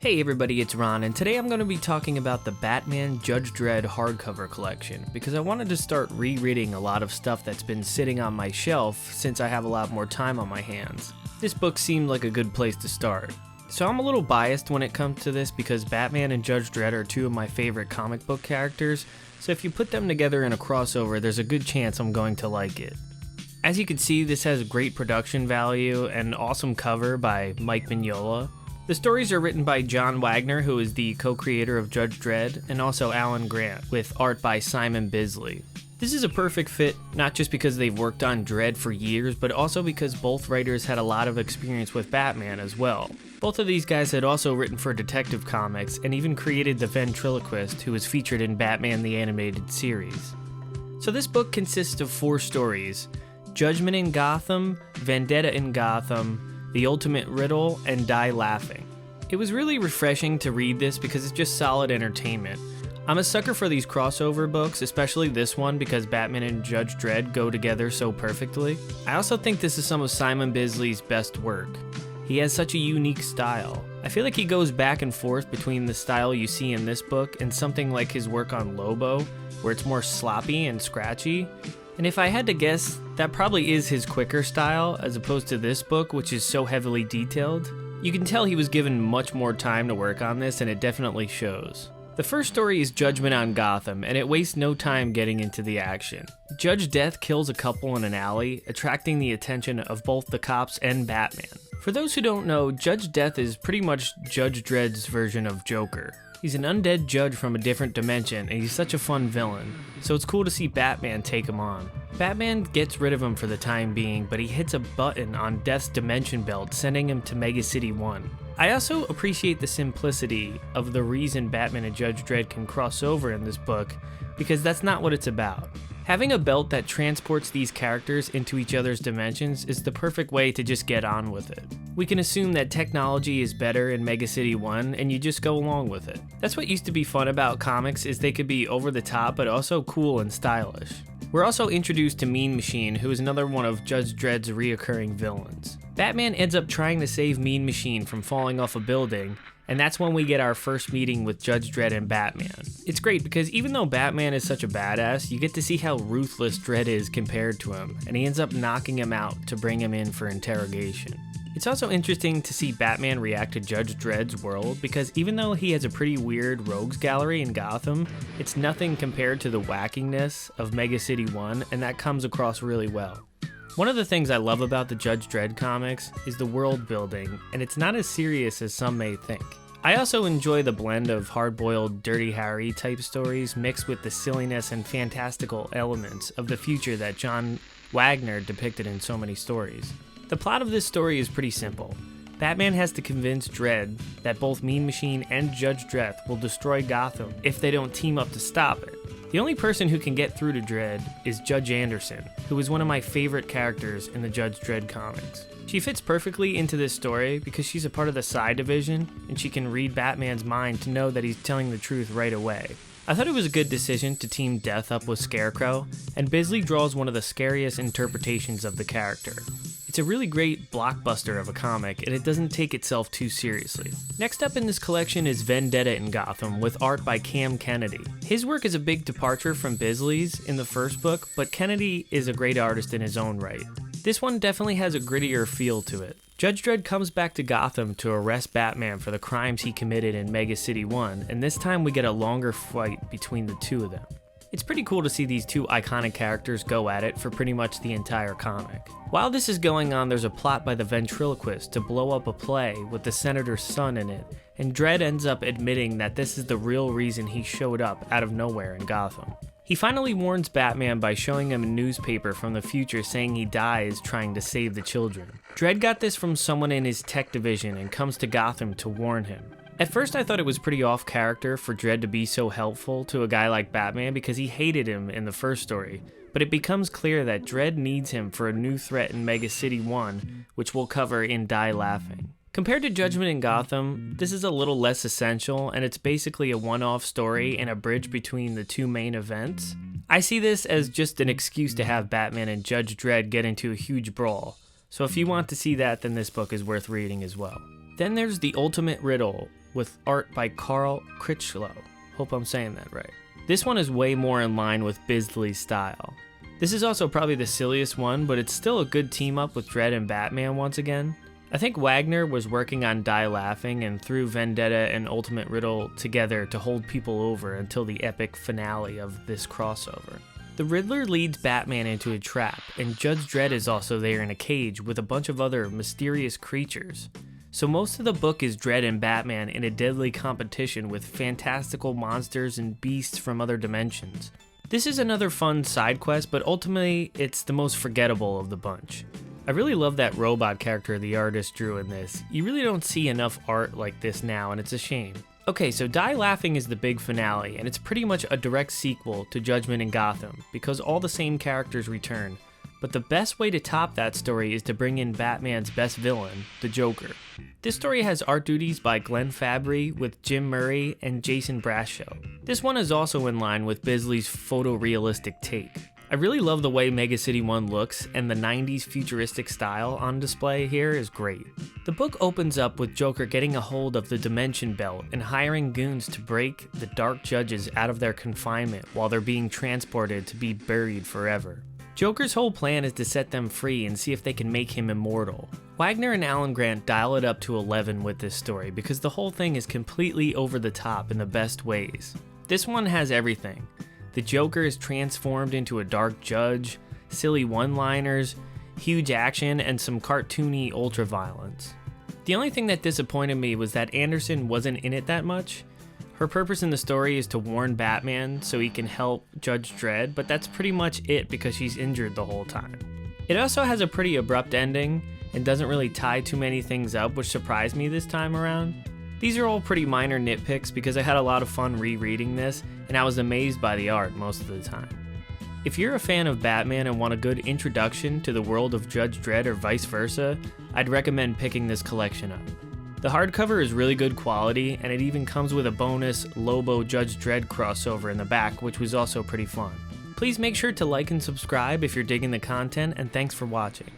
Hey everybody, it's Ron, and today I'm going to be talking about the Batman Judge Dredd hardcover collection, because I wanted to start rereading a lot of stuff that's been sitting on my shelf since I have a lot more time on my hands. This book seemed like a good place to start. So I'm a little biased when it comes to this because Batman and Judge Dredd are two of my favorite comic book characters, so if you put them together in a crossover, there's a good chance I'm going to like it. As you can see, this has great production value and an awesome cover by Mike Mignola. The stories are written by John Wagner, who is the co-creator of Judge Dredd, and also Alan Grant, with art by Simon Bisley. This is a perfect fit, not just because they've worked on Dredd for years, but also because both writers had a lot of experience with Batman as well. Both of these guys had also written for Detective Comics, and even created the ventriloquist, who was featured in Batman the Animated Series. So this book consists of 4 stories: Judgment in Gotham, Vendetta in Gotham, The Ultimate Riddle, and Die Laughing. It was really refreshing to read this because it's just solid entertainment. I'm a sucker for these crossover books, especially this one because Batman and Judge Dredd go together so perfectly. I also think this is some of Simon Bisley's best work. He has such a unique style. I feel like he goes back and forth between the style you see in this book and something like his work on Lobo, where it's more sloppy and scratchy. And if I had to guess, that probably is his quicker style, as opposed to this book, which is so heavily detailed. You can tell he was given much more time to work on this, and it definitely shows. The first story is Judgment on Gotham, and it wastes no time getting into the action. Judge Death kills a couple in an alley, attracting the attention of both the cops and Batman. For those who don't know, Judge Death is pretty much Judge Dredd's version of Joker. He's an undead judge from a different dimension, and he's such a fun villain, so it's cool to see Batman take him on. Batman gets rid of him for the time being, but he hits a button on Death's dimension belt, sending him to Mega City 1. I also appreciate the simplicity of the reason Batman and Judge Dredd can cross over in this book, because that's not what it's about. Having a belt that transports these characters into each other's dimensions is the perfect way to just get on with it. We can assume that technology is better in Mega City 1 and you just go along with it. That's what used to be fun about comics, is they could be over the top but also cool and stylish. We're also introduced to Mean Machine, who is another one of Judge Dredd's reoccurring villains. Batman ends up trying to save Mean Machine from falling off a building, and that's when we get our first meeting with Judge Dredd and Batman. It's great because even though Batman is such a badass, you get to see how ruthless Dredd is compared to him, and he ends up knocking him out to bring him in for interrogation. It's also interesting to see Batman react to Judge Dredd's world, because even though he has a pretty weird rogues gallery in Gotham, it's nothing compared to the wackiness of Mega City 1, and that comes across really well. One of the things I love about the Judge Dredd comics is the world building, and it's not as serious as some may think. I also enjoy the blend of hard-boiled Dirty Harry type stories mixed with the silliness and fantastical elements of the future that John Wagner depicted in so many stories. The plot of this story is pretty simple. Batman has to convince Dredd that both Mean Machine and Judge Dredd will destroy Gotham if they don't team up to stop it. The only person who can get through to Dredd is Judge Anderson, who is one of my favorite characters in the Judge Dredd comics. She fits perfectly into this story because she's a part of the Psi Division, and she can read Batman's mind to know that he's telling the truth right away. I thought it was a good decision to team Death up with Scarecrow, and Bisley draws one of the scariest interpretations of the character. It's a really great blockbuster of a comic, and it doesn't take itself too seriously. Next up in this collection is Vendetta in Gotham, with art by Cam Kennedy. His work is a big departure from Bisley's in the first book, but Kennedy is a great artist in his own right. This one definitely has a grittier feel to it. Judge Dredd comes back to Gotham to arrest Batman for the crimes he committed in Mega City 1, and this time we get a longer fight between the two of them. It's pretty cool to see these two iconic characters go at it for pretty much the entire comic. While this is going on, there's a plot by the ventriloquist to blow up a play with the senator's son in it, and Dredd ends up admitting that this is the real reason he showed up out of nowhere in Gotham. He finally warns Batman by showing him a newspaper from the future saying he dies trying to save the children. Dredd got this from someone in his tech division and comes to Gotham to warn him. At first I thought it was pretty off character for Dredd to be so helpful to a guy like Batman because he hated him in the first story, but it becomes clear that Dredd needs him for a new threat in Mega City 1, which we'll cover in Die Laughing. Compared to Judgment in Gotham, this is a little less essential, and it's basically a one-off story and a bridge between the two main events. I see this as just an excuse to have Batman and Judge Dredd get into a huge brawl, so if you want to see that, then this book is worth reading as well. Then there's The Ultimate Riddle, with art by Carl Critchlow. Hope I'm saying that right. This one is way more in line with Bisley's style. This is also probably the silliest one, but it's still a good team up with Dredd and Batman once again. I think Wagner was working on Die Laughing and threw Vendetta and Ultimate Riddle together to hold people over until the epic finale of this crossover. The Riddler leads Batman into a trap, and Judge Dredd is also there in a cage with a bunch of other mysterious creatures. So most of the book is Dredd and Batman in a deadly competition with fantastical monsters and beasts from other dimensions. This is another fun side quest, but ultimately it's the most forgettable of the bunch. I really love that robot character the artist drew in this. You really don't see enough art like this now, and it's a shame. Okay, so Die Laughing is the big finale, and it's pretty much a direct sequel to Judgment in Gotham, because all the same characters return. But the best way to top that story is to bring in Batman's best villain, the Joker. This story has art duties by Glenn Fabry with Jim Murray and Jason Brasho. This one is also in line with Bisley's photorealistic take. I really love the way Mega City 1 looks, and the 90s futuristic style on display here is great. The book opens up with Joker getting a hold of the Dimension Belt and hiring goons to break the Dark Judges out of their confinement while they're being transported to be buried forever. Joker's whole plan is to set them free and see if they can make him immortal. Wagner and Alan Grant dial it up to 11 with this story because the whole thing is completely over the top in the best ways. This one has everything. The Joker is transformed into a dark judge, silly one-liners, huge action, and some cartoony ultra-violence. The only thing that disappointed me was that Anderson wasn't in it that much. Her purpose in the story is to warn Batman so he can help Judge Dredd, but that's pretty much it because she's injured the whole time. It also has a pretty abrupt ending and doesn't really tie too many things up, which surprised me this time around. These are all pretty minor nitpicks because I had a lot of fun rereading this, and I was amazed by the art most of the time. If you're a fan of Batman and want a good introduction to the world of Judge Dredd or vice versa, I'd recommend picking this collection up. The hardcover is really good quality, and it even comes with a bonus Lobo Judge Dredd crossover in the back, which was also pretty fun. Please make sure to like and subscribe if you're digging the content, and thanks for watching.